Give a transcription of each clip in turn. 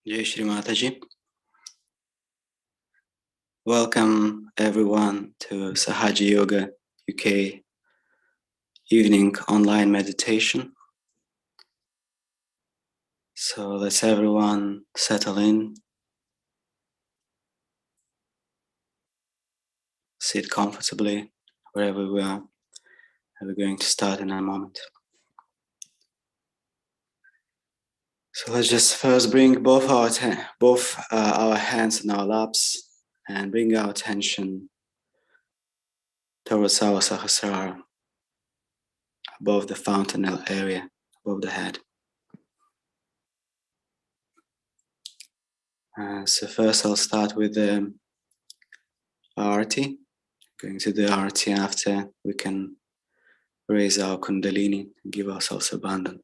Jai Shri Mataji. Welcome everyone to Sahaja Yoga UK evening online meditation. So let's everyone settle in, sit comfortably wherever we are. And we're going to start in a moment. So let's just first bring both our hands in our laps and bring our attention towards our Sahasrara, above the fontanel area, above the head. So first I'll start with the Arati. Going to the Arati, after we can raise our Kundalini and give ourselves abandon.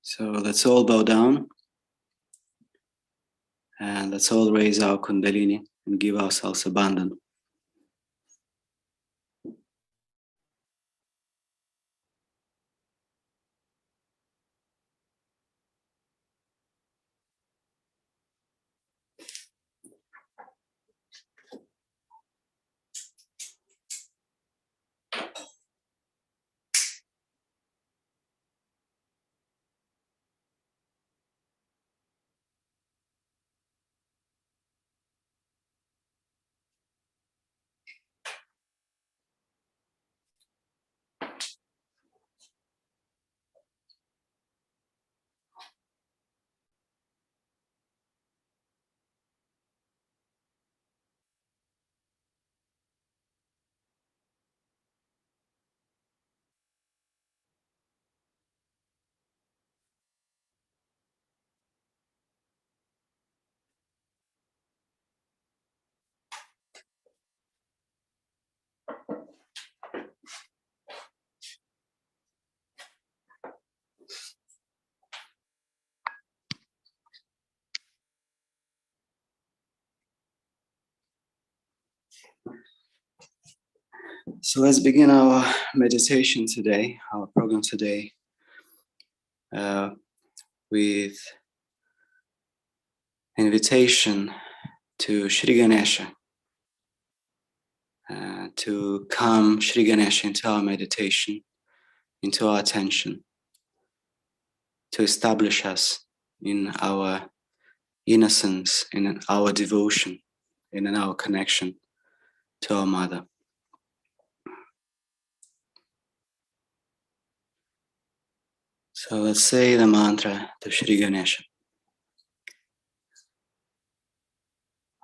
So let's all bow down and let's all raise our Kundalini and give ourselves abandon. So let's begin our meditation today, our program today, with invitation to Shri Ganesha, to come Shri Ganesha into our meditation, into our attention, to establish us in our innocence, in our devotion, in our connection to our mother. So let's say the mantra to Shri Ganesha.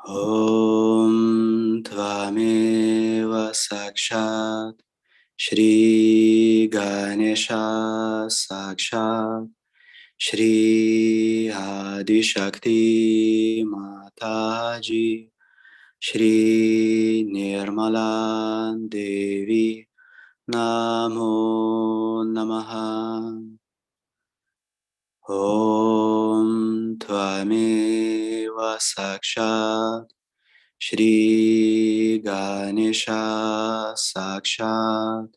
Om Tvameva Sakshat Shri Ganesha Sakshat Shri Adi Shakti Mataji Shri Nirmala Devi Namo Namaha. Om Tvameva Sakshat Shri Ganesha Sakshat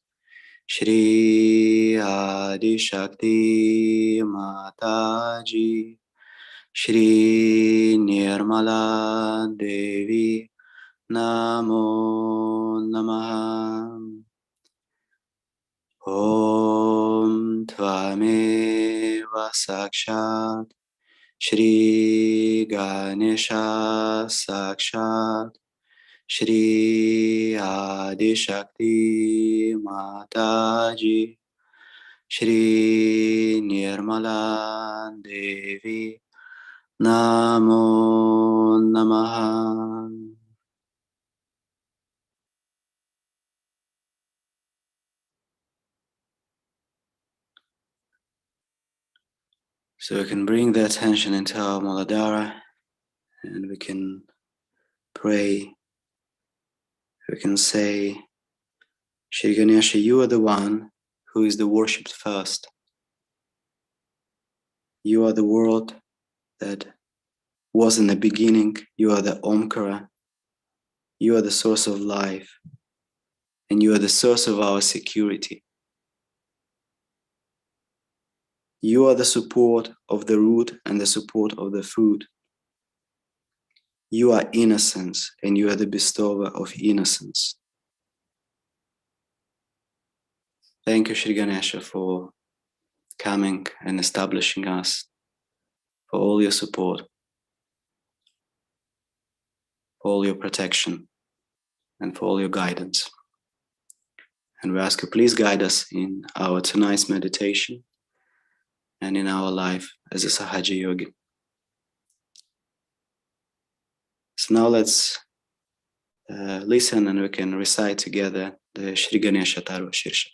Shri Adi Shakti Mataji Shri Nirmala Devi Namo Namaha. Om Tvameva Sakshat Shri Ganesha Sakshat Shri Adi Shakti Mataji Shri Nirmala Devi Namo Namaha. So we can bring the attention into our Muladhara and we can pray We can say, Shri Ganesha, you are the one who is the worshipped first. You are the world that was in the beginning. You are the Omkara. You are the source of life. And you are the source of our security. You are the support of the root and the support of the fruit. You are innocence, and you are the bestower of innocence. Thank you, Shri Ganesha, for coming and establishing us, for all your support, for all your protection, and for all your guidance. And we ask you, please guide us in our tonight's meditation and in our life as a Sahaja Yogi. So now let's listen, and we can recite together the Shri Ganesha Tarva Shirsha.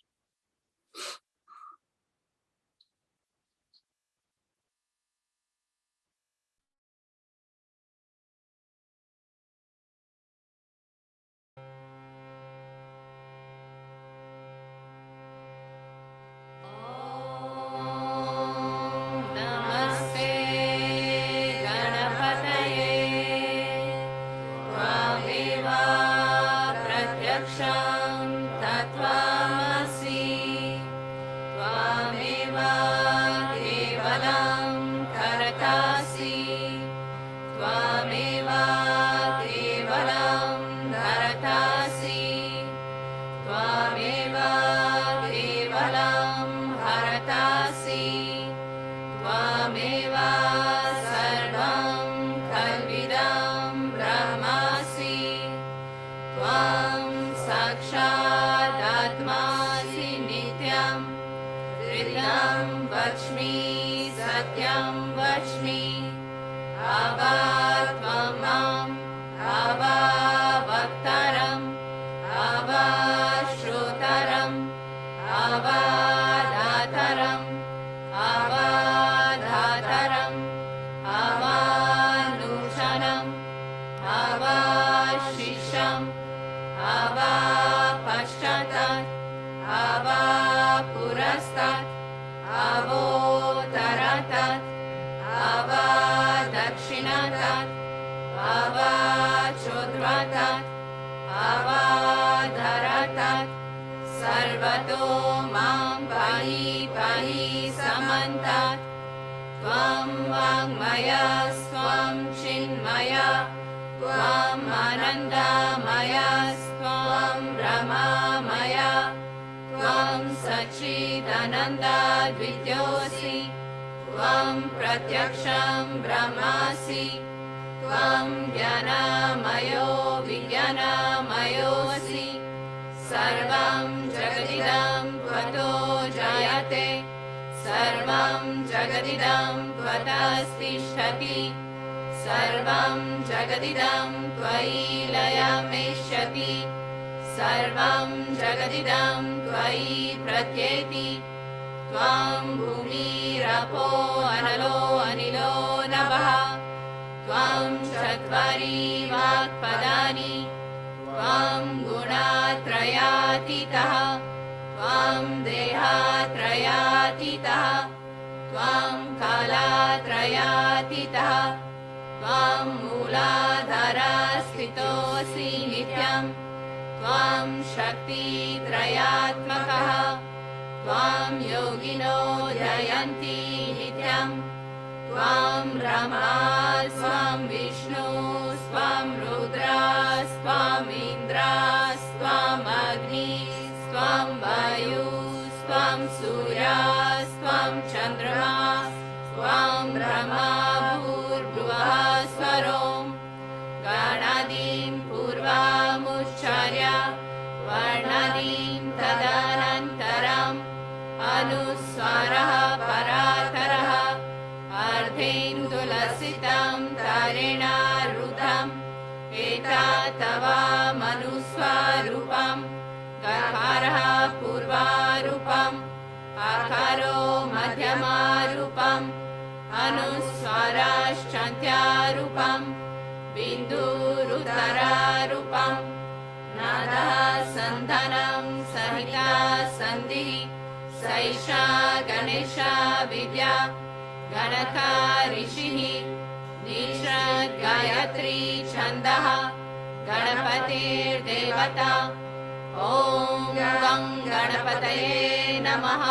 Bindu Rudara Rupam Nada सन्धनं सहिता सन्धिः सैषा गणेशा विद्या गणका ऋषिः निषद् गायत्री छन्दः गणपतिर्देवता ॐ गं गणपतये नमः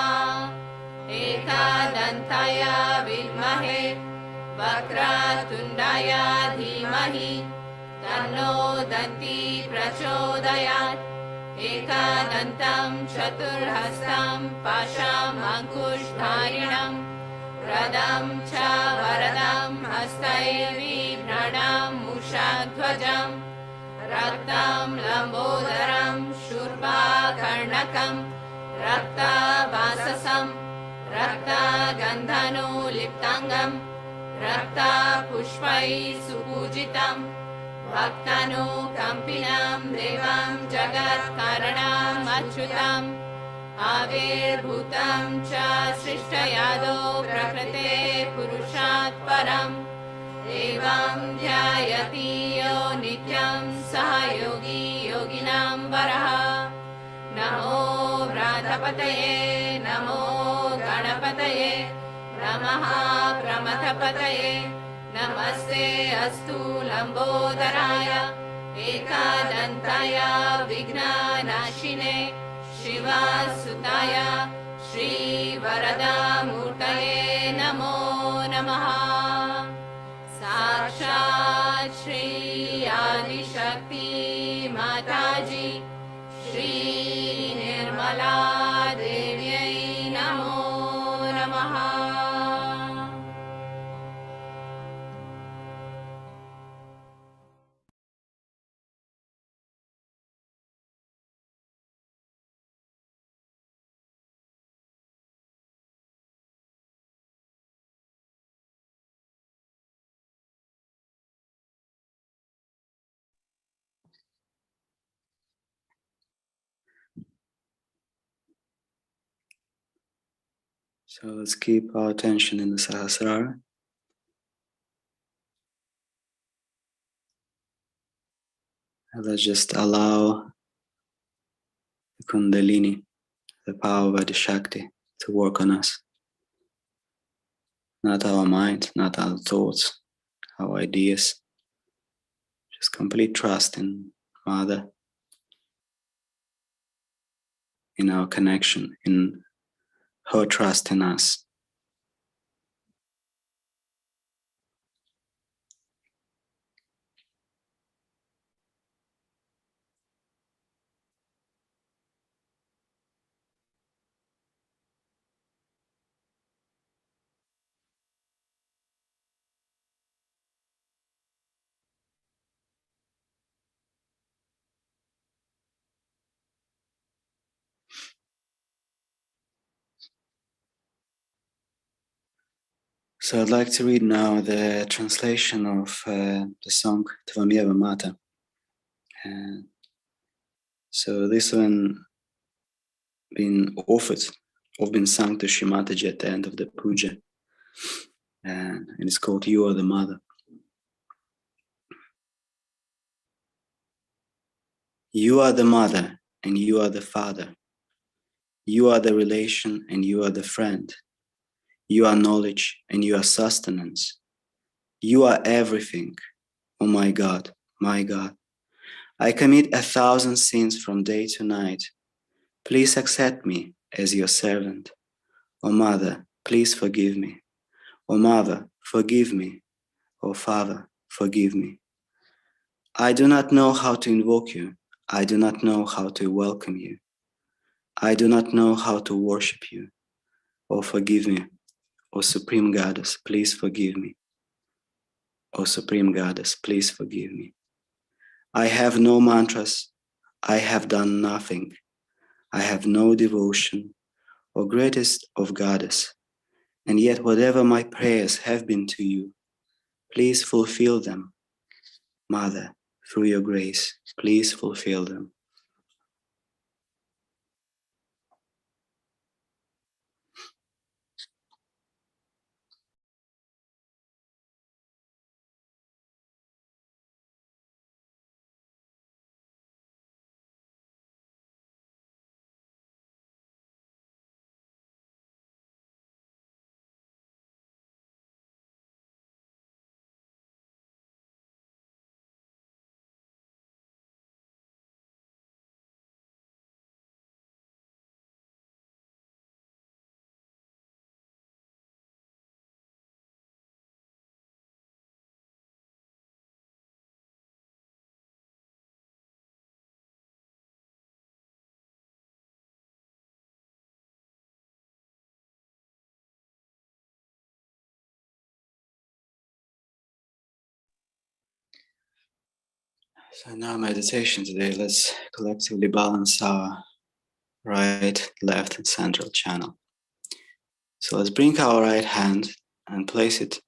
एकदन्ताय विद्महे वक्रतुण्डाय धीमहि तन्नो दन्ती प्रचोदयात् एकदन्तं चतुर्हस्तं पाशाम् अङ्कुशधारिणं रदं च वरदं हस्तैर्बिभ्रणं मूषध्वजं रक्तं लम्बोदरं शूर्पकर्णकं रक्तवाससं रक्तगन्धनुलिप्ताङ्गं रक्तपुष्पैः सुपूजितं भक्तानुकम्पिनं देवं जगत्कारणम् अच्युतम् आविर्भूतं च सृष्टयादौ प्रकृते पुरुषात् परम् एवं ध्यायति यो नित्यं सः योगी योगिनां वरः नमो व्रातपतये नमो गणपतये नमः प्रमथपतये नमस्ते अस्तु लम्बोदराय एकदन्ताय विघ्ननाशिने शिवसुताय श्रीवरदामूर्तये नमो नमः साक्षात् श्री आदिशक्ति माताजी श्री निर्मला देव्यै नमो नमः. So let's keep our attention in the Sahasrara. And let's just allow the Kundalini, the power of the Shakti, to work on us. Not our mind, not our thoughts, our ideas. Just complete trust in Mother, in our connection, in her trust in us. So I'd like to read now the translation of the song Tvameva Mata. So this one been offered or been sung to Shri Mataji at the end of the puja. And it's called You Are the Mother. You are the mother and you are the father. You are the relation and you are the friend. You are knowledge and you are sustenance. You are everything. Oh my God, my God. I commit 1,000 sins from day to night. Please accept me as your servant. Oh Mother, please forgive me. Oh Mother, forgive me. Oh Father, forgive me. I do not know how to invoke you. I do not know how to welcome you. I do not know how to worship you. Oh, forgive me. Oh, Supreme Goddess, please forgive me. Oh, Supreme Goddess, please forgive me. I have no mantras. I have done nothing. I have no devotion, O greatest of Goddess. And yet whatever my prayers have been to you, please fulfill them. Mother, through your grace, please fulfill them. So in our meditation today, let's collectively balance our right, left, and central channel. So let's bring our right hand and place it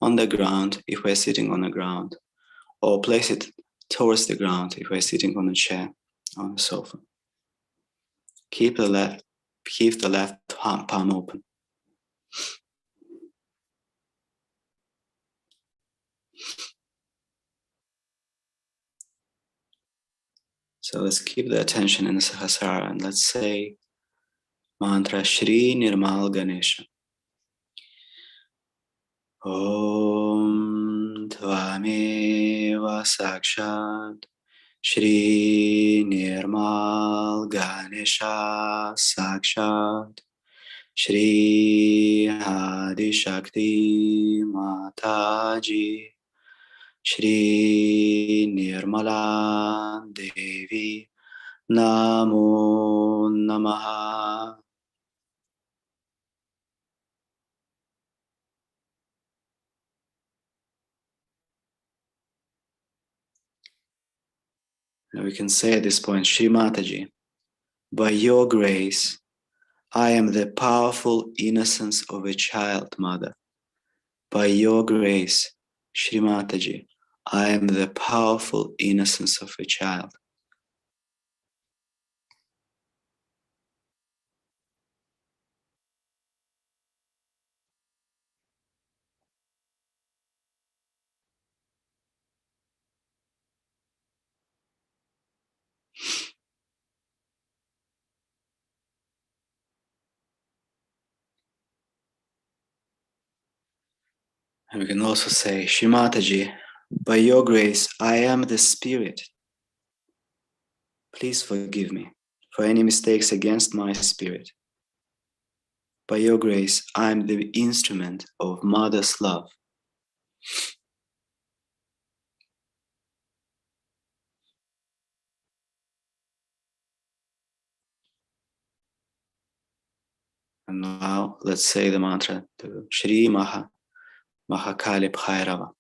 on the ground if we're sitting on the ground, or place it towards the ground if we're sitting on a chair, on a sofa. Keep the left palm open. So let's keep the attention in the Sahasrara and let's say mantra Shri Nirmal Ganesha. Om Tvameva Sakshat Shri Nirmal Ganesha Sakshat Shri Adi Shakti Mataji Shri Nirmala Devi Namo Namaha. And we can say at this point, Shri Mataji, by your grace, I am the powerful innocence of a child, Mother. By your grace, Shri Mataji, I am the powerful innocence of a child. And we can also say, Shri Mataji, by your grace, I am the spirit. Please forgive me for any mistakes against my spirit. By your grace, I am the instrument of Mother's love. And now let's say the mantra to Shri Mahakali Bhairava.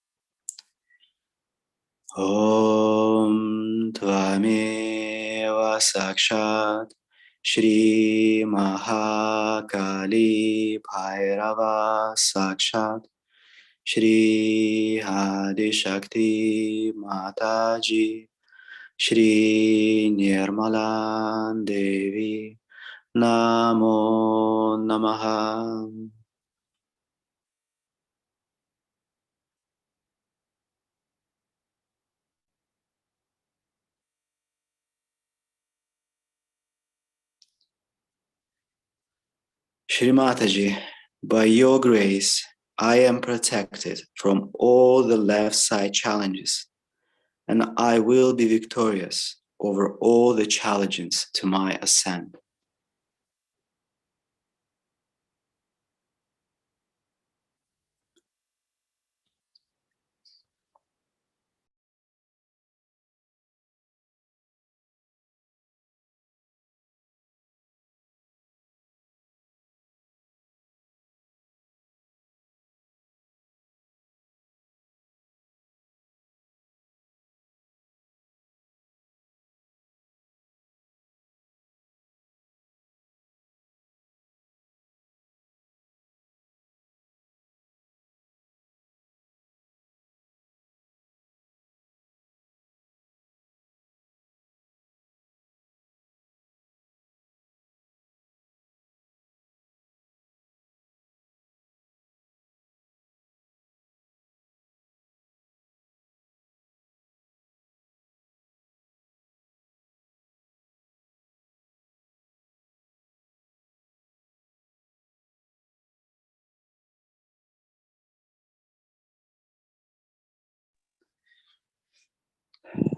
Om Tvameva Sakshat Shri Mahakali Bhairava Sakshat Shri Adi Shakti Mataji Shri Nirmala Devi Namo Namaha. Shri Mataji, by your grace, I am protected from all the left side challenges, and I will be victorious over all the challenges to my ascent.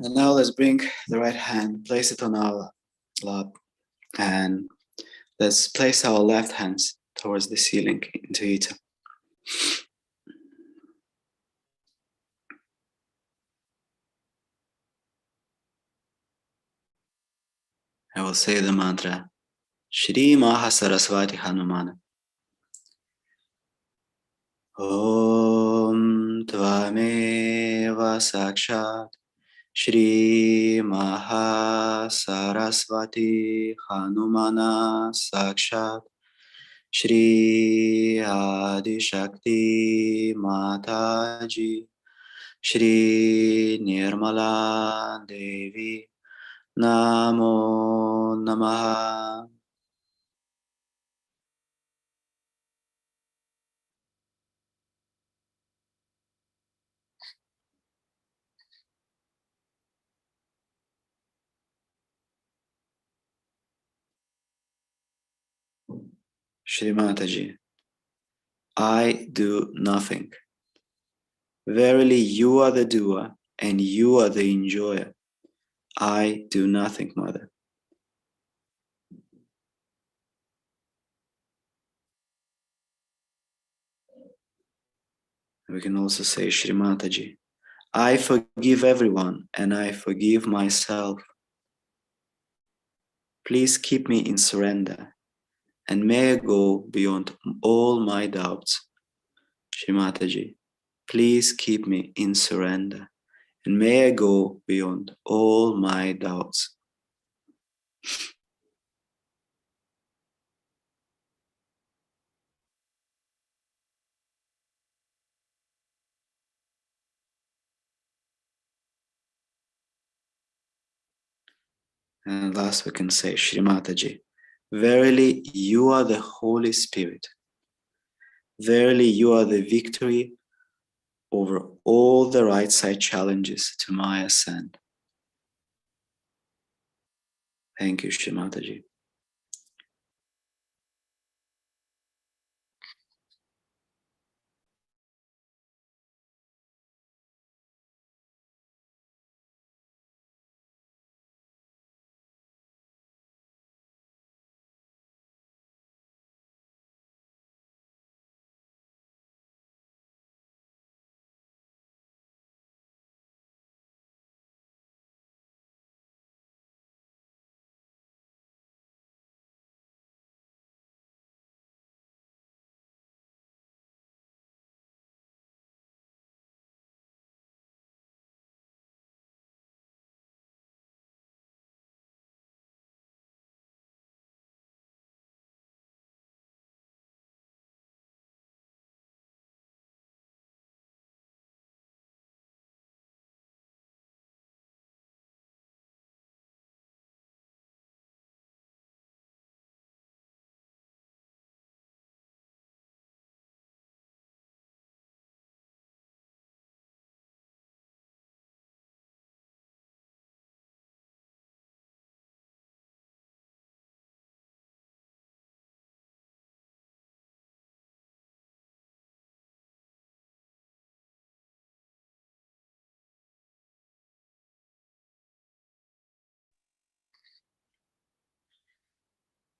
And now let's bring the right hand, place it on our lap, and let's place our left hands towards the ceiling into it. I will say the mantra, Shri Mahasaraswati Hanumana. Om Tvameva Sakshat Shri Maha Saraswati Hanumana Sakshat Shri Adi Shakti Mataji Shri Nirmala Devi Namo Namaha. Shri Mataji, I do nothing. Verily, you are the doer and you are the enjoyer. I do nothing, Mother. We can also say, Shri Mataji, I forgive everyone and I forgive myself. Please keep me in surrender and may I go beyond all my doubts. Shri Mataji, please keep me in surrender and may I go beyond all my doubts. And last we can say, Shri Mataji, verily you are the Holy Spirit. Verily you are the victory over all the right side challenges to my ascent. Thank you, Shri Mataji.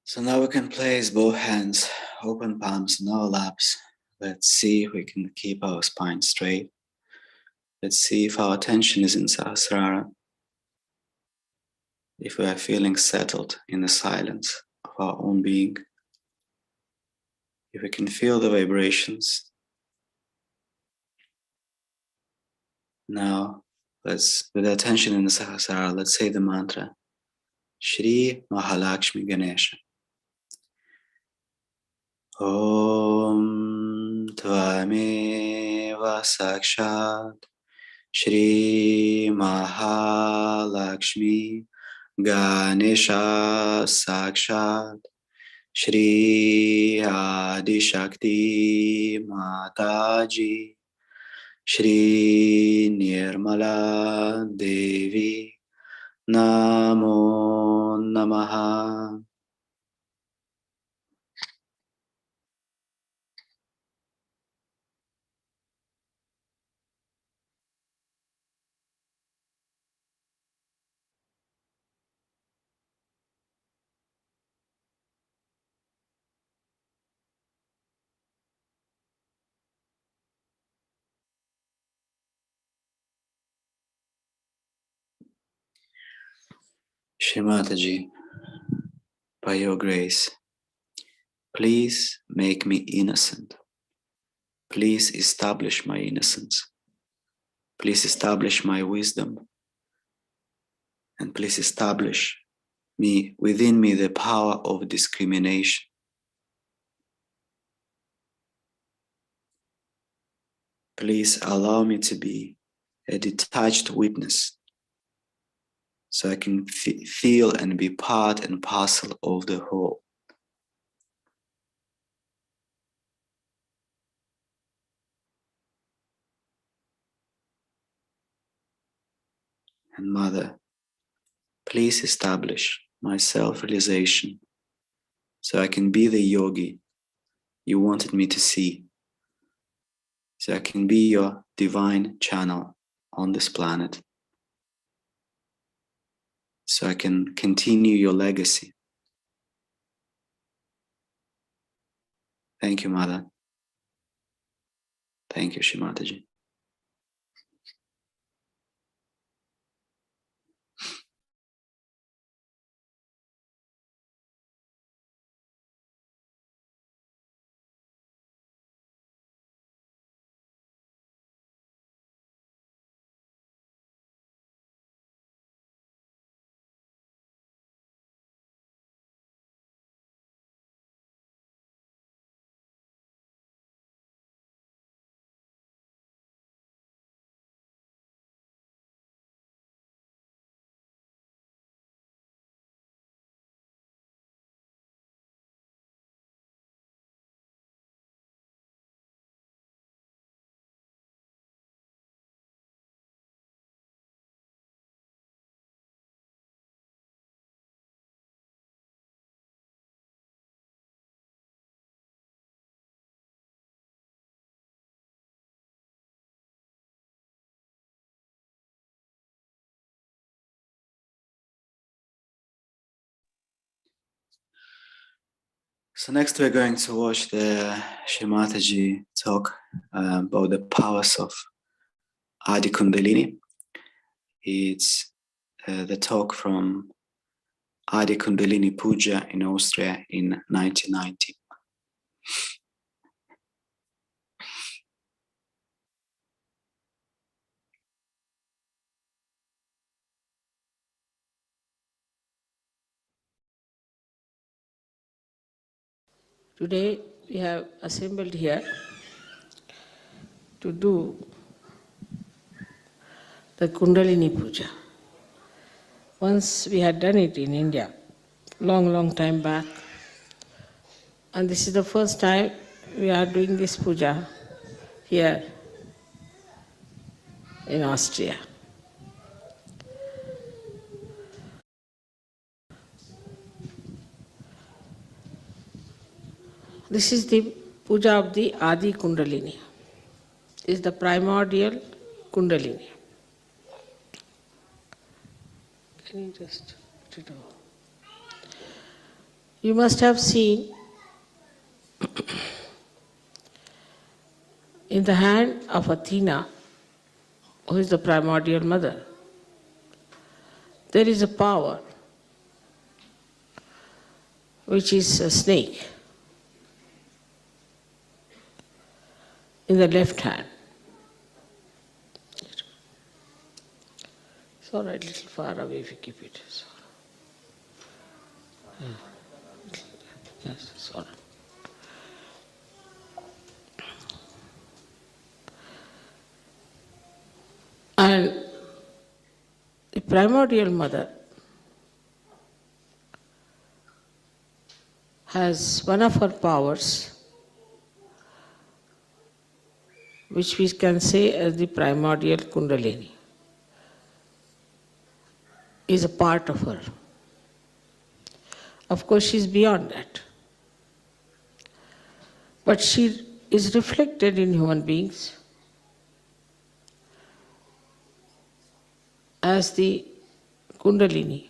So now we can place both hands, open palms in our laps. Let's see if we can keep our spine straight. Let's see if our attention is in Sahasrara, if we are feeling settled in the silence of our own being, if we can feel the vibrations. Now, with the attention in the Sahasrara, let's say the mantra, Shri Mahalakshmi Ganesha. Om Tvameva Sakshat Shri Mahalakshmi Ganesha Sakshat Shri Adi Shakti Mataji Shri Nirmala Devi Namo Namaha. Shri Mataji, by your grace, please make me innocent. Please establish my innocence. Please establish my wisdom And please establish within me the power of discrimination. Please allow me to be a detached witness so I can feel and be part and parcel of the whole. And Mother, please establish my self-realization so I can be the yogi you wanted me to see, so I can be your divine channel on this planet, so I can continue your legacy. Thank you, Mother. Thank you, Shri Mataji. So next we're going to watch the Shri Mataji talk about the powers of Adi Kundalini. It's the talk from Adi Kundalini Puja in Austria in 1990. Today we have assembled here to do the Kundalini Puja. Once we had done it in India, long time back, and this is the first time we are doing this puja here in Austria. This is the puja of the Adi Kundalini. Is the primordial Kundalini. Can you just put it over? You must have seen in the hand of Athena, who is the primordial mother, there is a power which is a snake in the left hand. It's all right, little far away if you keep it. Yes, it's all right. And the primordial mother has one of her powers, which we can say as the primordial Kundalini, is a part of her. Of course, she is beyond that. But she is reflected in human beings as the Kundalini.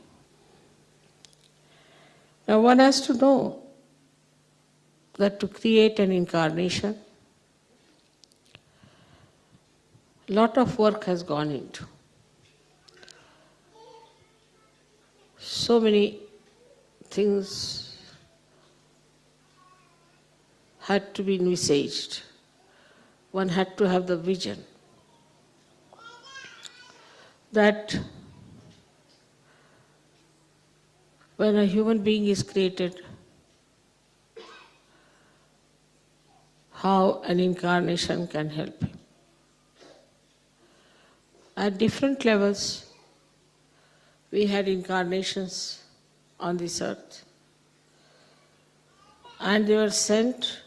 Now one has to know that to create an incarnation, a lot of work has gone into. So many things had to be envisaged. One had to have the vision that when a human being is created, how an incarnation can help him. At different levels, we had incarnations on this earth, and they were sent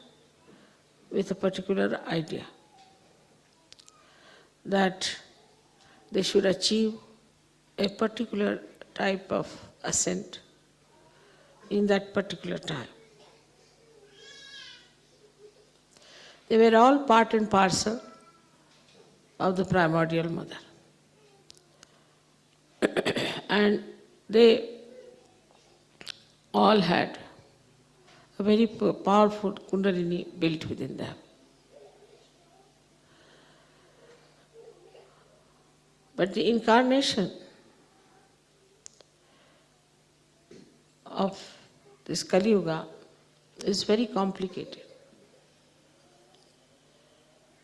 with a particular idea that they should achieve a particular type of ascent in that particular time. They were all part and parcel of the primordial mother. And they all had a very powerful Kundalini built within them. But the incarnation of this Kali Yuga is very complicated.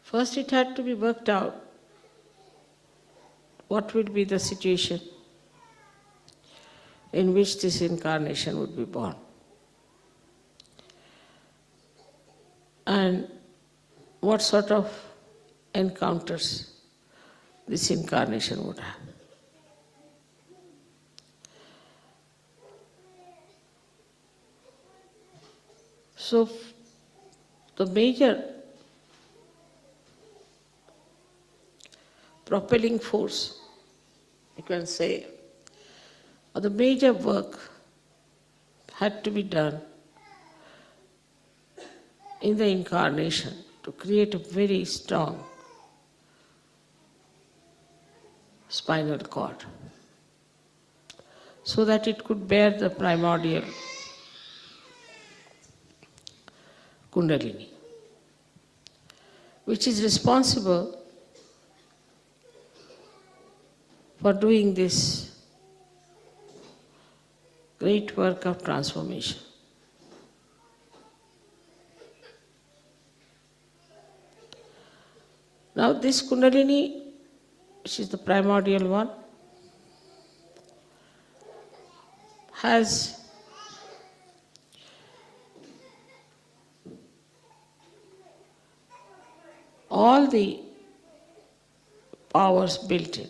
First, it had to be worked out what would be the situation in which this incarnation would be born. And what sort of encounters this incarnation would have. So, the major propelling force, you can say, or the major work had to be done in the incarnation to create a very strong spinal cord so that it could bear the primordial Kundalini, which is responsible for doing this great work of transformation. Now this Kundalini, which is the primordial one, has all the powers built in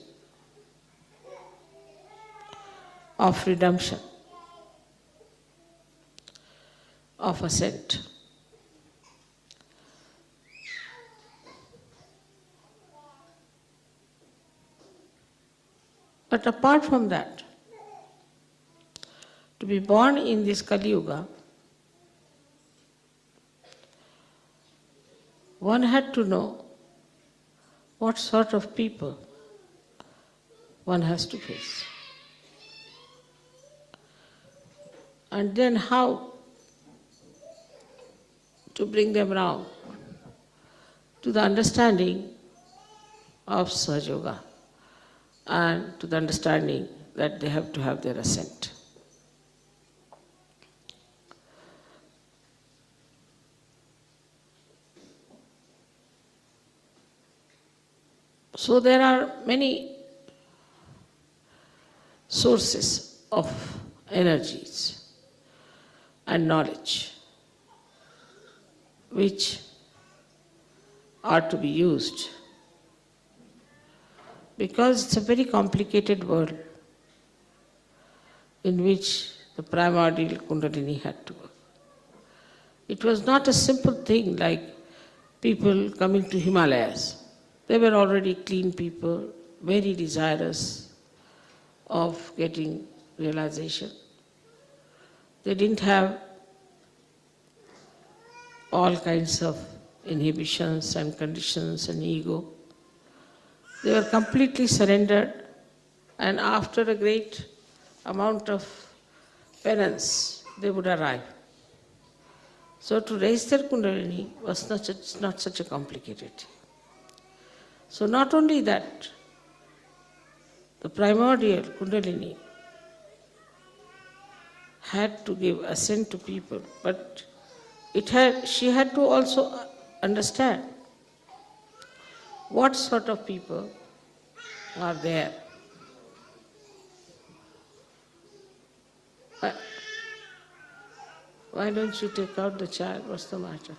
of redemption, of ascent. But apart from that, to be born in this Kali Yuga, one had to know what sort of people one has to face. And then how to bring them around to the understanding of Sahaja Yoga and to the understanding that they have to have their ascent. So there are many sources of energies and knowledge which are to be used, because it's a very complicated world in which the primordial Kundalini had to work. It was not a simple thing like people coming to Himalayas. They were already clean people, very desirous of getting realization. They didn't have all kinds of inhibitions and conditions and ego. They were completely surrendered, and after a great amount of penance, they would arrive. So to raise their Kundalini was not such a complicated thing. So not only that, the primordial Kundalini had to give ascent to people, but she had to also understand what sort of people are there Why, why don't you take out the child? What's the matter?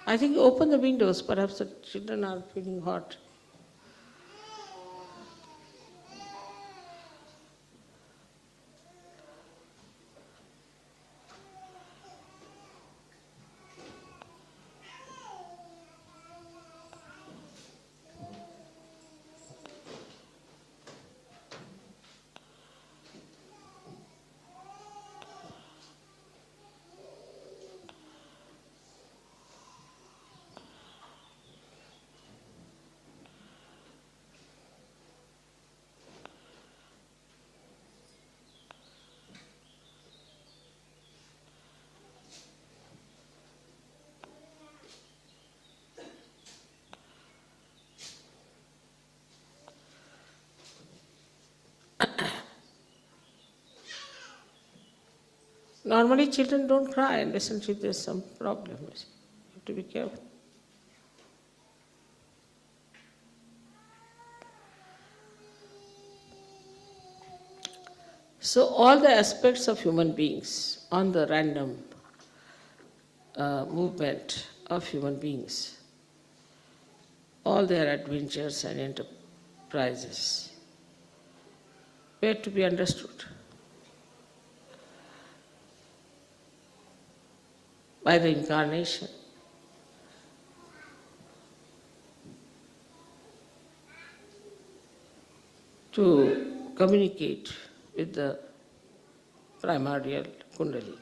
I think open the windows, perhaps the children are feeling hot. Normally children don't cry unless until there's some problem. You have to be careful. So all the aspects of human beings on the random movement of human beings, all their adventures and enterprises were to be understood by the incarnation. To communicate with the primordial Kundalini.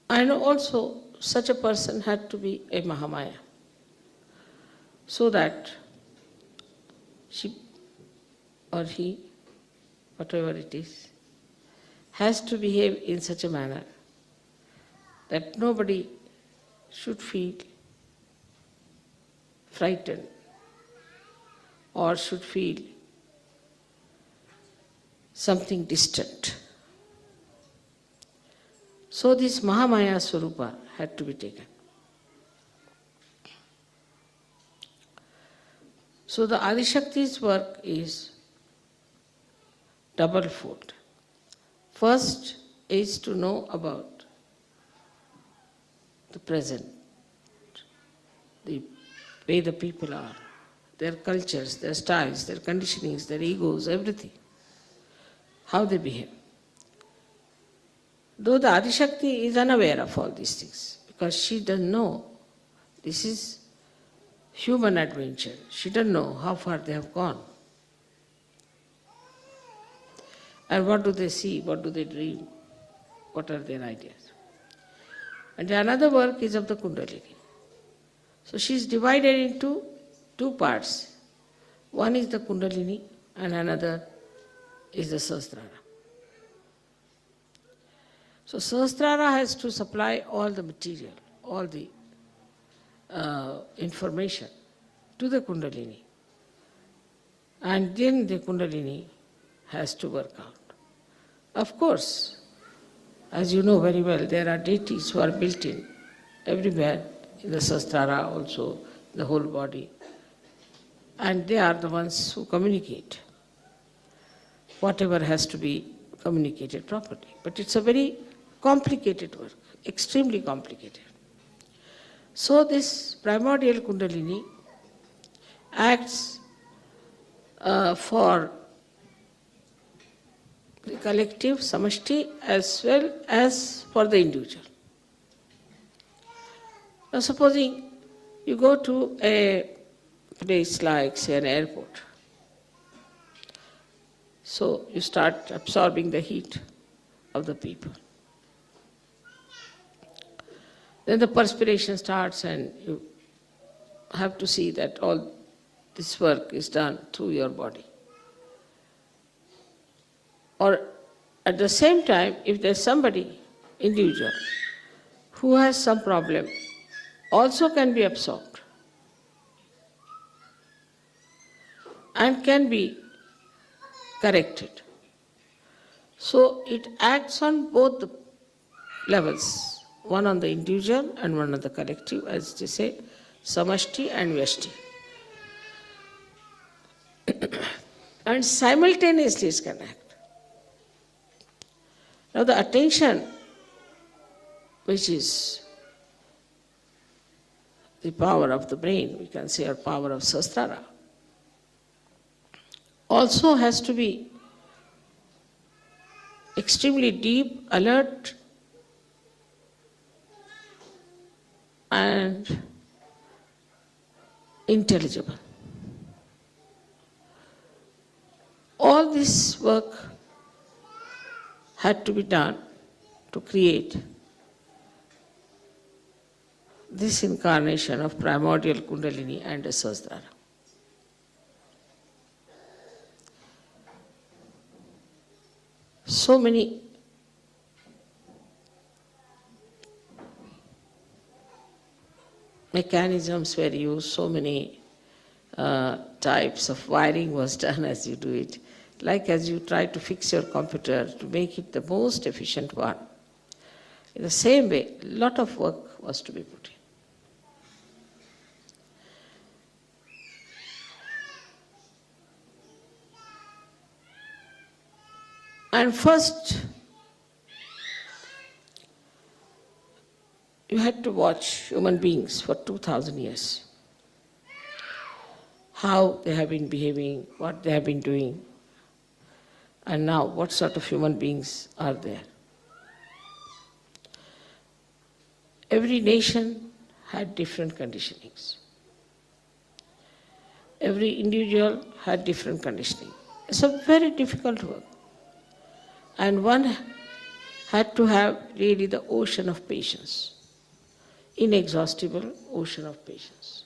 And also such a person had to be a Mahamaya, so that she or he, whatever it is, has to behave in such a manner that nobody should feel frightened or should feel something distant. So this Mahamaya Swarupa had to be taken. So the Adishakti's work is double-fold. First is to know about the present, the way the people are, their cultures, their styles, their conditionings, their egos, everything, how they behave. Though the Adishakti is unaware of all these things, because she doesn't know this is human adventure. She doesn't know how far they have gone. And what do they see, what do they dream, what are their ideas. And another work is of the Kundalini. So she is divided into two parts. One is the Kundalini and another is the Sahasrara. So Sahasrara has to supply all the material, all the information to the Kundalini. And then the Kundalini has to work out. Of course, as you know very well, there are deities who are built in everywhere, in the Sahasrara also, the whole body. And they are the ones who communicate whatever has to be communicated properly. But it's a very complicated work, extremely complicated. So this primordial Kundalini acts for the collective, samashti, as well as for the individual. Now supposing you go to a place like, say, an airport. So you start absorbing the heat of the people. Then the perspiration starts and you have to see that all this work is done through your body. Or at the same time, if there's somebody, individual, who has some problem, also can be absorbed and can be corrected. So it acts on both the levels, one on the individual and one on the collective, as they say, Samashti and Vyashti. And simultaneously it can act. Now the attention, which is the power of the brain, we can say, or power of Sahasrara, also has to be extremely deep, alert, and intelligible. All this work had to be done to create this incarnation of primordial Kundalini and Sahasrara. So many mechanisms were used, so many types of wiring was done as you do it. Like as you try to fix your computer to make it the most efficient one. In the same way, a lot of work was to be put in. And first, you had to watch human beings for 2000 years. How they have been behaving, what they have been doing, and now what sort of human beings are there. Every nation had different conditionings. Every individual had different conditioning. It's a very difficult work. And one had to have really the ocean of patience, inexhaustible ocean of patience.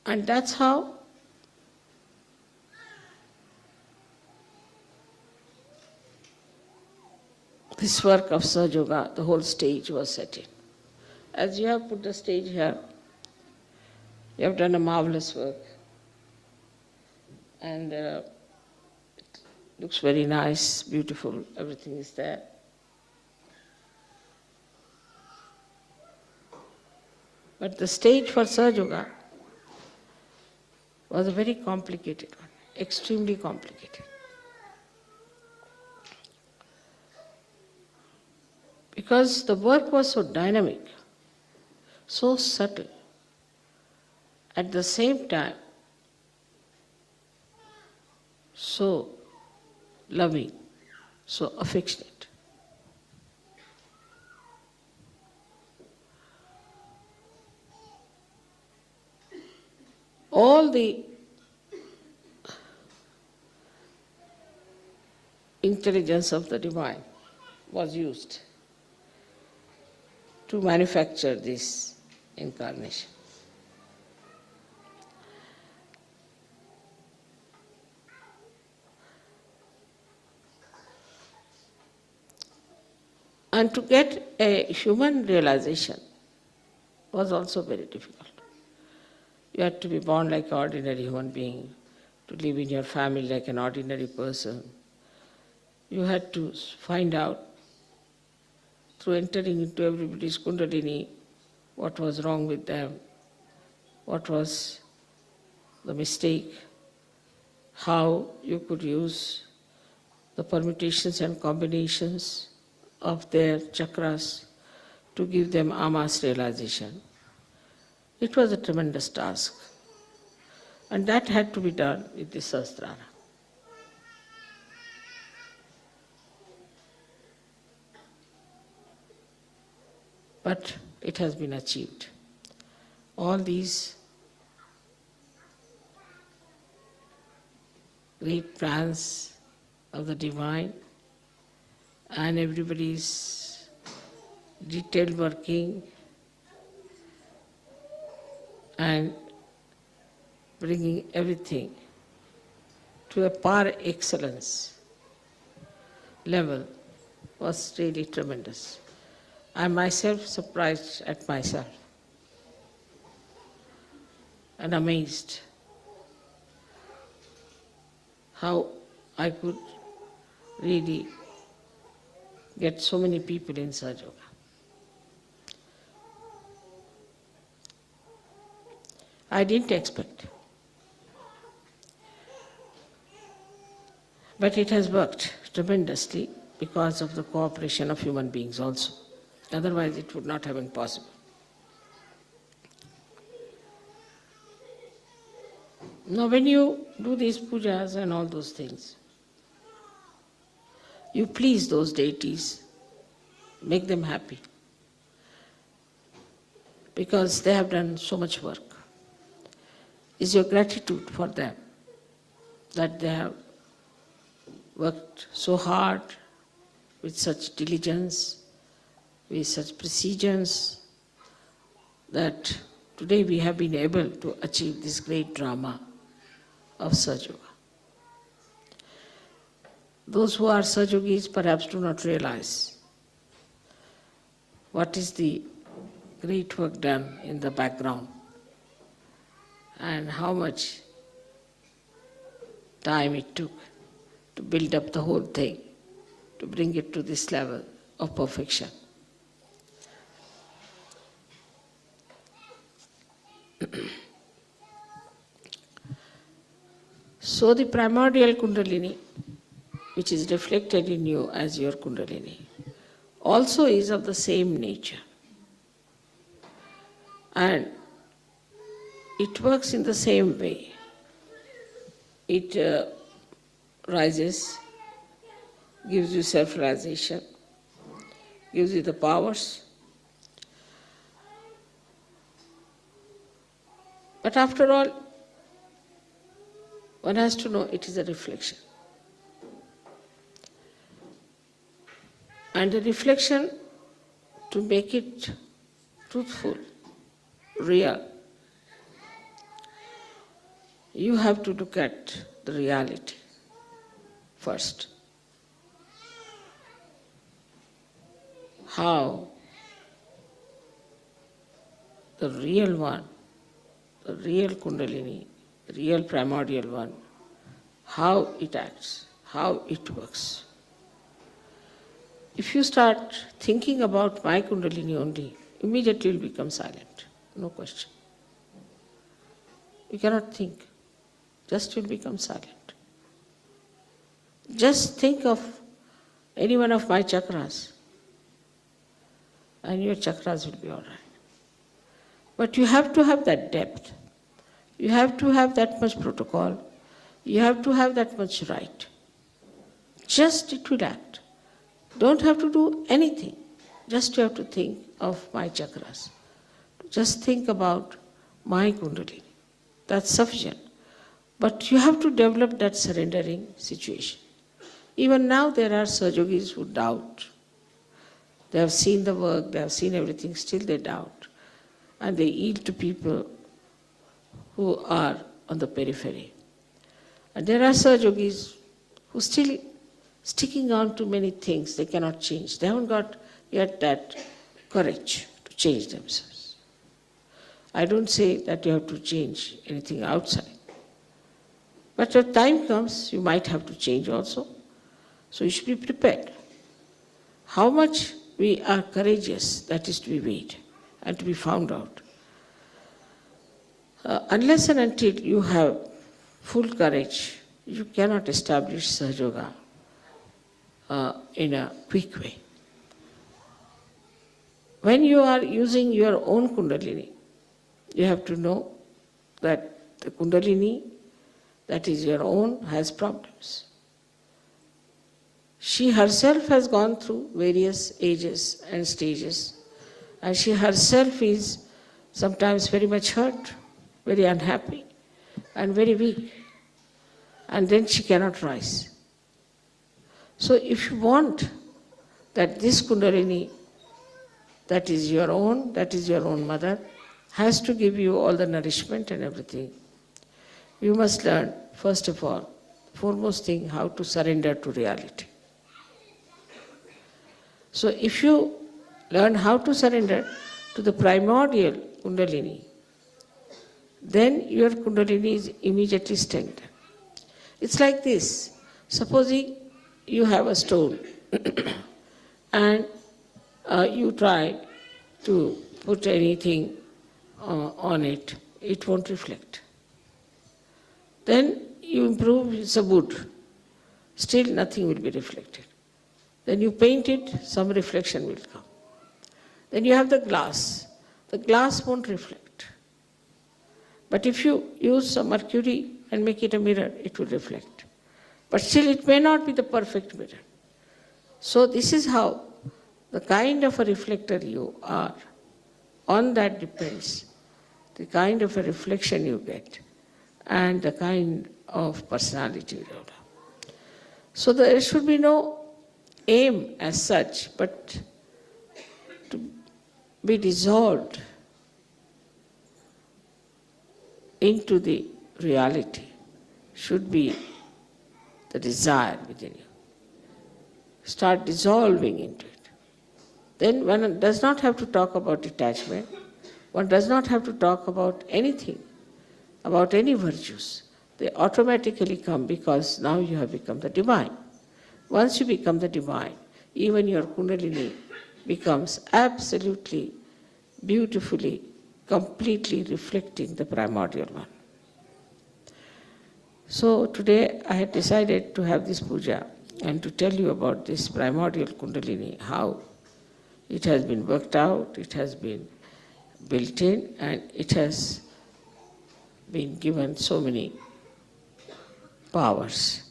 And that's how this work of Sahaja Yoga, the whole stage was set in. As you have put the stage here, you have done a marvelous work. And it looks very nice, beautiful, everything is there. But the stage for Sahaja Yoga was a very complicated one, extremely complicated. Because the work was so dynamic, so subtle, at the same time, so loving, so affectionate. All the intelligence of the divine was used to manufacture this incarnation. And to get a human realization was also very difficult. You had to be born like an ordinary human being, to live in your family like an ordinary person. You had to find out, through entering into everybody's Kundalini, what was wrong with them, what was the mistake, how you could use the permutations and combinations of their chakras to give them amas realization. It was a tremendous task. And that had to be done with the Sahasrara. But it has been achieved. All these great plans of the divine and everybody's detailed working and bringing everything to a par excellence level was really tremendous. I myself surprised at myself and amazed how I could really get so many people in Sahaja Yoga. I didn't expect. But it has worked tremendously because of the cooperation of human beings also. Otherwise it would not have been possible. Now when you do these pujas and all those things, you please those deities, make them happy, because they have done so much work. Is your gratitude for them, that they have worked so hard, with such diligence, with such precision, that today we have been able to achieve this great drama of Sahaja Yoga. Those who are Sahaja Yogis perhaps do not realize what is the great work done in the background and how much time it took to build up the whole thing, to bring it to this level of perfection. So the primordial Kundalini, which is reflected in you as your Kundalini, also is of the same nature. And it works in the same way. It rises, gives you self-realization, gives you the powers. But after all, one has to know it is a reflection. And the reflection, to make it truthful, real, you have to look at the reality first. How the real one, the real Kundalini, the real primordial one, how it acts, how it works. If you start thinking about my Kundalini only, immediately you'll become silent, no question. You cannot think, just you'll become silent. Just think of any one of my chakras, and your chakras will be all right. But you have to have that depth. You have to have that much protocol. You have to have that much right. Just it will act. Don't have to do anything. Just you have to think of my chakras. Just think about my Kundalini. That's sufficient. But you have to develop that surrendering situation. Even now there are Sahaja Yogis who doubt. They have seen the work, they have seen everything, still they doubt. And they yield to people who are on the periphery. And there are Sahaja Yogis who still sticking on to many things they cannot change. They haven't got yet that courage to change themselves. I don't say that you have to change anything outside. But when time comes, you might have to change also. So you should be prepared. How much we are courageous, that is to be weighed and to be found out. Unless and until you have full courage, you cannot establish Sahaja Yoga in a quick way. When you are using your own Kundalini, you have to know that the Kundalini that is your own has problems. She herself has gone through various ages and stages, and she herself is sometimes very much hurt, very unhappy, and very weak. And then she cannot rise. So if you want that this Kundalini, that is your own mother, has to give you all the nourishment and everything, you must learn, first of all, foremost thing, how to surrender to reality. So if you learn how to surrender to the primordial Kundalini, then your Kundalini is immediately strengthened. It's like this. Supposing you have a stone and you try to put anything on it, it won't reflect. Then you improve, it's a wood, still nothing will be reflected. Then you paint it, some reflection will come. Then you have the glass won't reflect. But if you use some mercury and make it a mirror, it will reflect. But still it may not be the perfect mirror. So this is how the kind of a reflector you are, on that depends the kind of a reflection you get and the kind of personality you develop. So there should be no aim as such, but to be dissolved into the reality should be the desire within you. Start dissolving into it. Then one does not have to talk about detachment. One does not have to talk about anything, about any virtues. They automatically come because now you have become the divine. Once you become the divine, even your Kundalini becomes absolutely, beautifully, completely reflecting the primordial one. So today I had decided to have this puja and to tell you about this primordial Kundalini, how it has been worked out, it has been built in, and it has been given so many powers.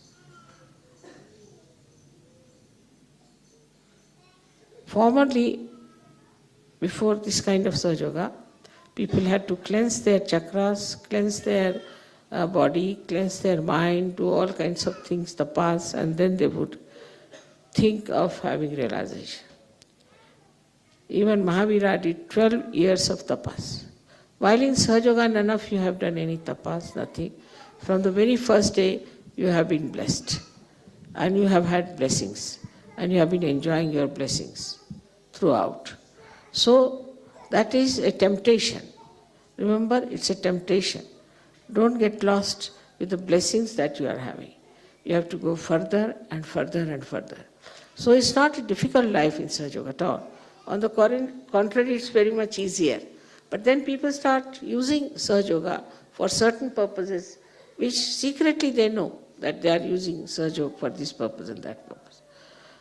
Formerly, before this kind of Sahaja Yoga, people had to cleanse their chakras, cleanse their body, cleanse their mind, do all kinds of things, tapas, and then they would think of having realization. Even Mahavira did 12 years of tapas. While in Sahaja Yoga, none of you have done any tapas, nothing. From the very first day, you have been blessed. And you have had blessings. And you have been enjoying your blessings throughout. So, that is a temptation. Remember, it's a temptation. Don't get lost with the blessings that you are having. You have to go further and further and further. So, it's not a difficult life in Sahaja Yoga at all. On the contrary, it's very much easier. But then people start using Sahaja Yoga for certain purposes, which secretly they know that they are using Sahaja Yoga for this purpose and that purpose.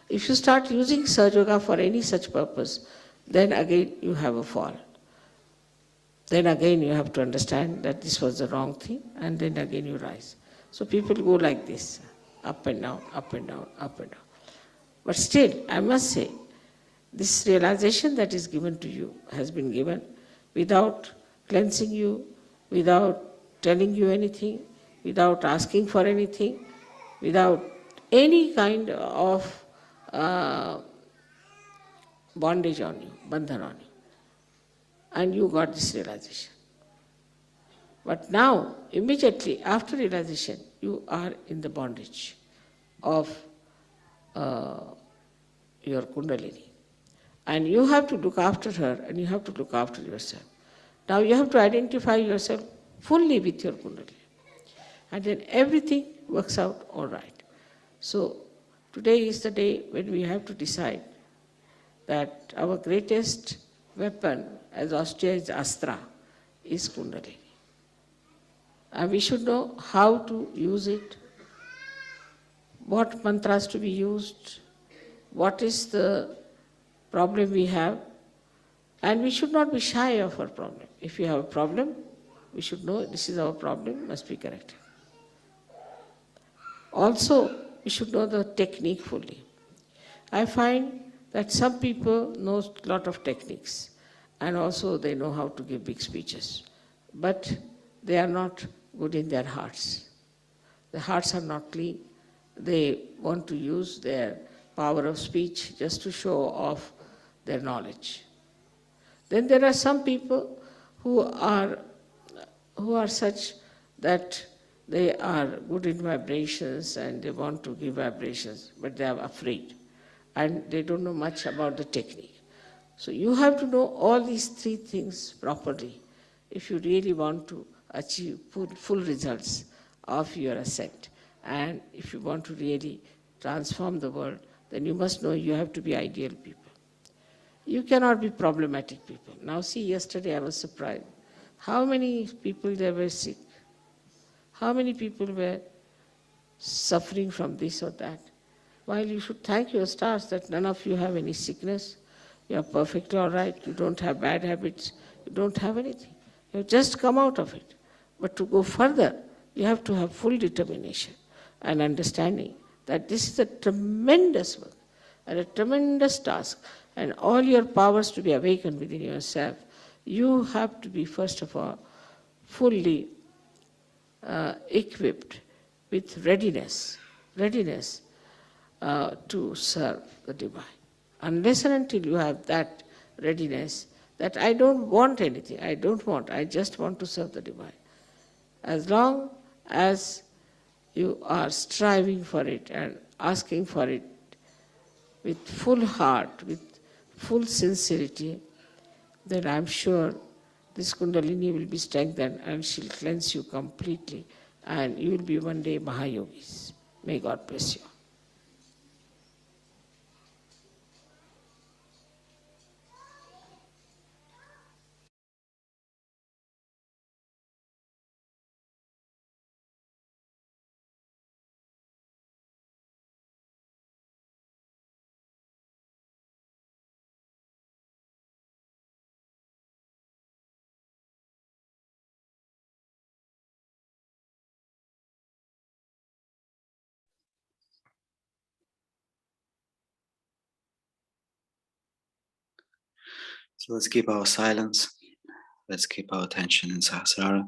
If you start using Sahaja Yoga for any such purpose, then again you have a fall. Then again you have to understand that this was the wrong thing, and then again you rise. So people go like this, up and down, up and down, up and down. But still, I must say, this realization that is given to you has been given without cleansing you, without telling you anything, without asking for anything, without any kind of bondage on you, bandhan on you. And you got this realization. But now, immediately after realization, you are in the bondage of your Kundalini. And you have to look after her and you have to look after yourself. Now you have to identify yourself fully with your Kundalini. And then everything works out all right. So today is the day when we have to decide that our greatest weapon as austere as Astra is Kundalini. And we should know how to use it, what mantras to be used, what is the problem we have, and we should not be shy of our problem. If we have a problem, we should know this is our problem, must be corrected. Also, we should know the technique fully. I find that some people know a lot of techniques, and also they know how to give big speeches, but they are not good in their hearts. The hearts are not clean. They want to use their power of speech just to show off their knowledge. Then there are some people who are such that they are good in vibrations and they want to give vibrations, but they are afraid and they don't know much about the technique. So you have to know all these three things properly if you really want to achieve full results of your ascent. And if you want to really transform the world, then you must know you have to be ideal people. You cannot be problematic people. Now see, yesterday I was surprised How many people there were sick? How many people were suffering from this or that? While you should thank your stars that none of you have any sickness, you are perfectly all right, you don't have bad habits, you don't have anything. You have just come out of it. But to go further, you have to have full determination and understanding that this is a tremendous work and a tremendous task, and all your powers to be awakened within yourself. You have to be, first of all, fully equipped with readiness to serve the divine. Unless and until you have that readiness, that I don't want anything, I just want to serve the divine. As long as you are striving for it and asking for it with full heart, with full sincerity, then I'm sure this Kundalini will be strengthened and she'll cleanse you completely, and you will be one day Mahayogis. May God bless you. So let's keep our silence. Let's keep our attention in Sahasrara.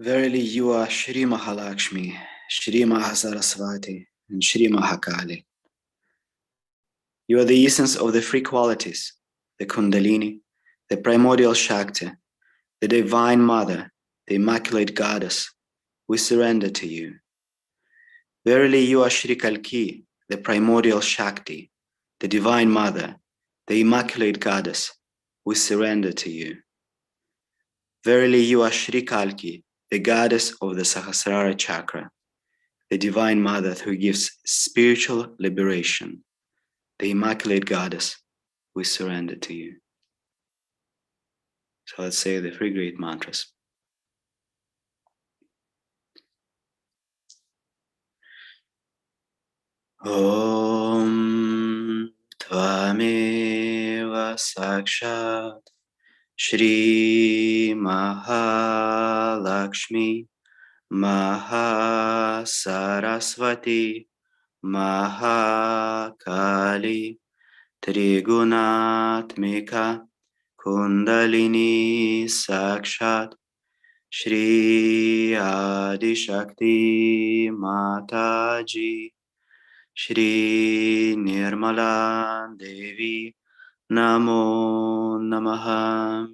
Verily you are Shri Mahalakshmi, Shri Mahasaraswati, and Shri Mahakali. You are the essence of the three qualities, the Kundalini, the primordial Shakti, the Divine Mother, the Immaculate Goddess. We surrender to you. Verily you are Shri Kalki, the primordial Shakti, the Divine Mother, the Immaculate Goddess. We surrender to you. Verily you are Shri Kalki, the Goddess of the Sahasrara Chakra, the Divine Mother who gives spiritual liberation, the Immaculate Goddess. We surrender to you. So let's say the three great mantras. Om Tvameva Sakshat Shri Mahalakshmi Mahasaraswati Mahakali Trigunatmika Kundalini Sakshat Shri Adi Shakti Mataji Shri Nirmala Devi Namo Namaha.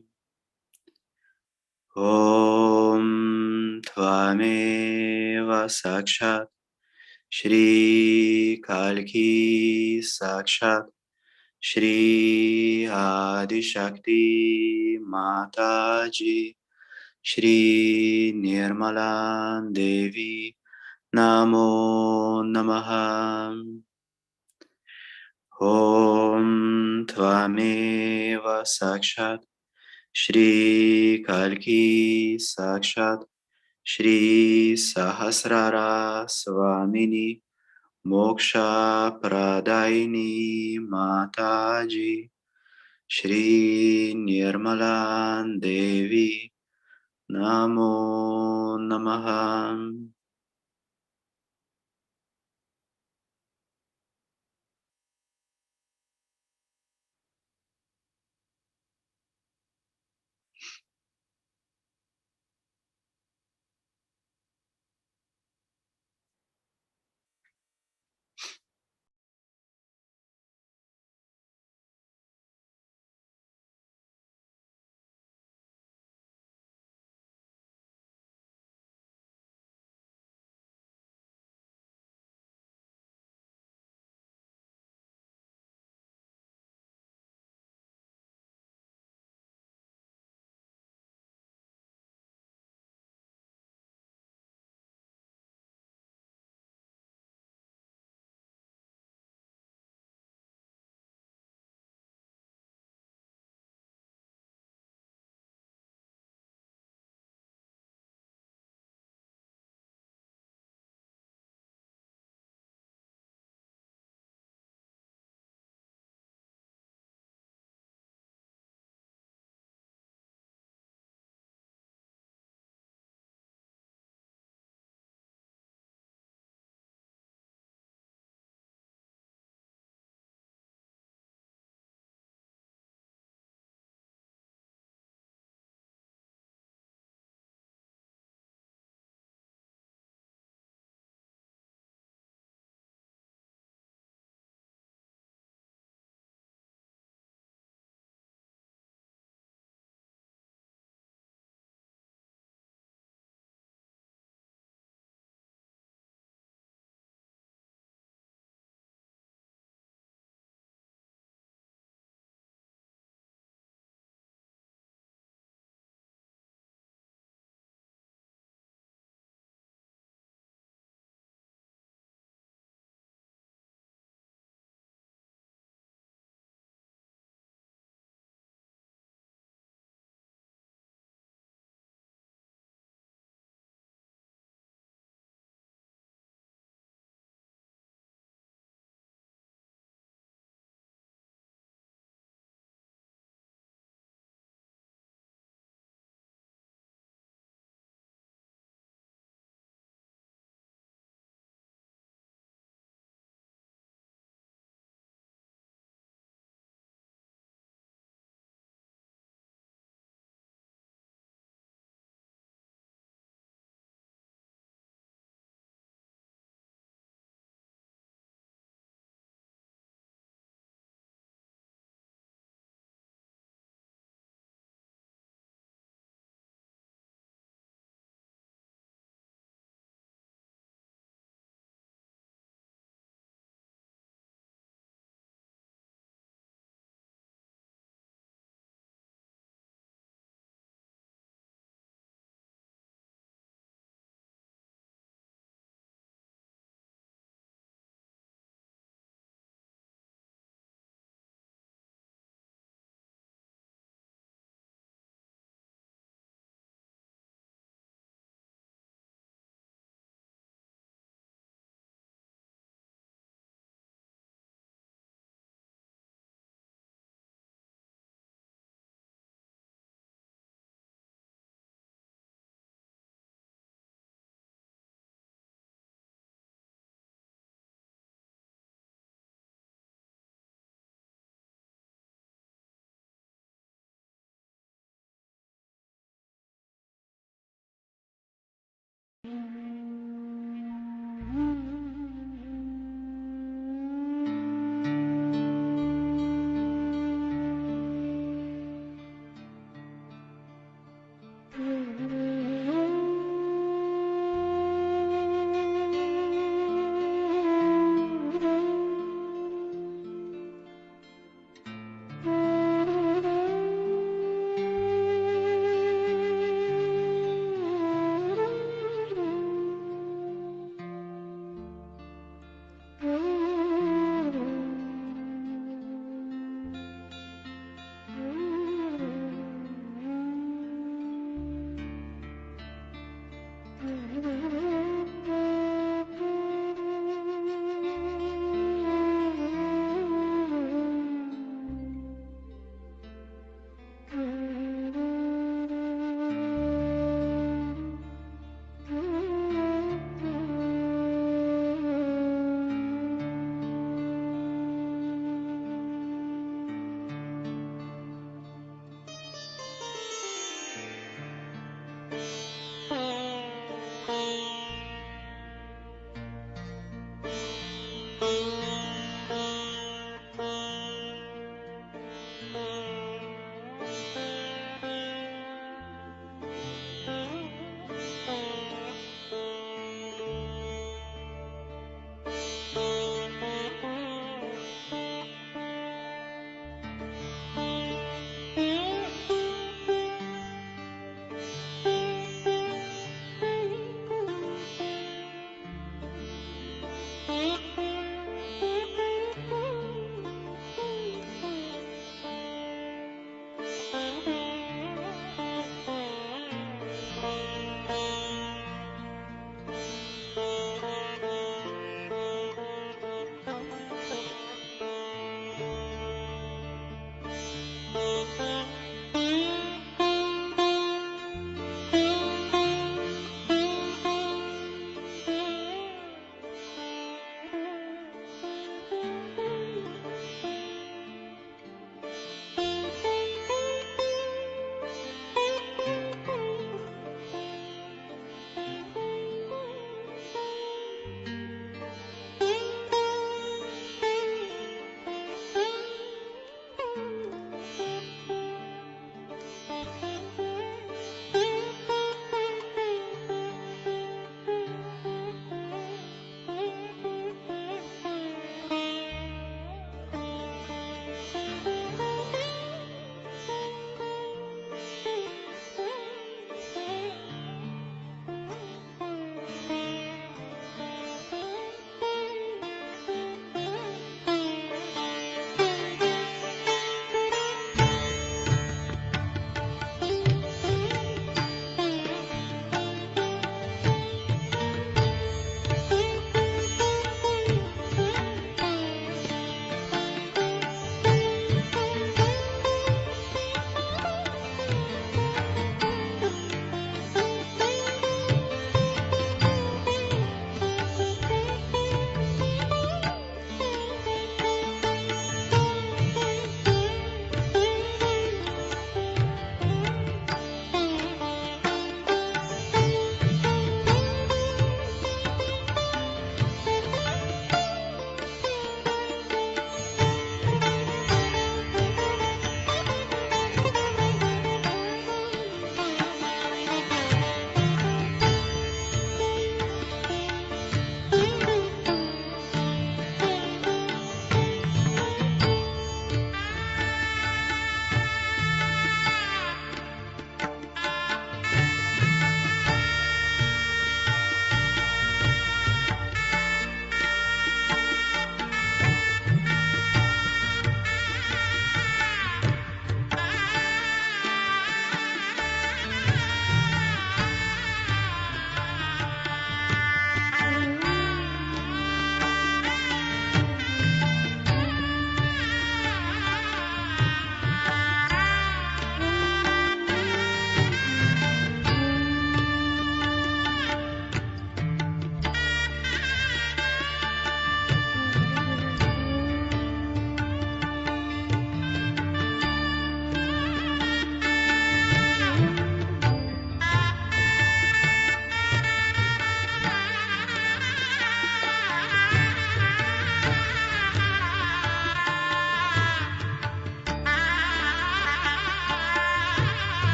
Om Tvameva Sakshat Shri Kalki Sakshat Shri Adi Shakti Mataji Shri Nirmala Devi Namo Namaha. Om Tvameva Sakshat Shri Kalki Sakshat Shri Sahasrara Swamini Moksha Pradaini Mataji Shri Nirmala Devi Namo Namaha.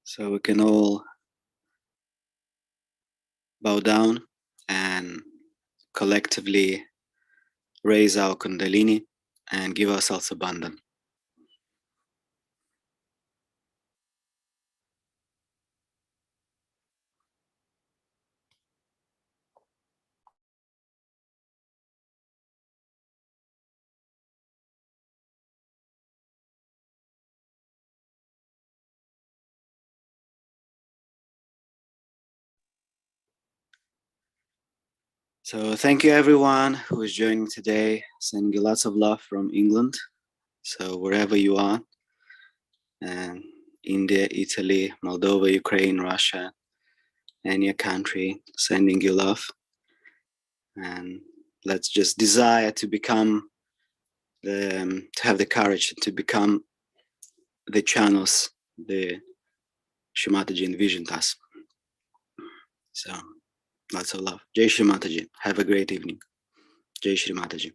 So we can all bow down and collectively raise our Kundalini and give ourselves abundance. So thank you everyone who is joining today. Sending you lots of love from England. So wherever you are, and India, Italy, Moldova, Ukraine, Russia, any country, sending you love. And let's just desire to become to have the courage to become the channels the Shri Mataji envisioned us. So lots of love. Jai Shri Mataji. Have a great evening. Jai Shri Mataji.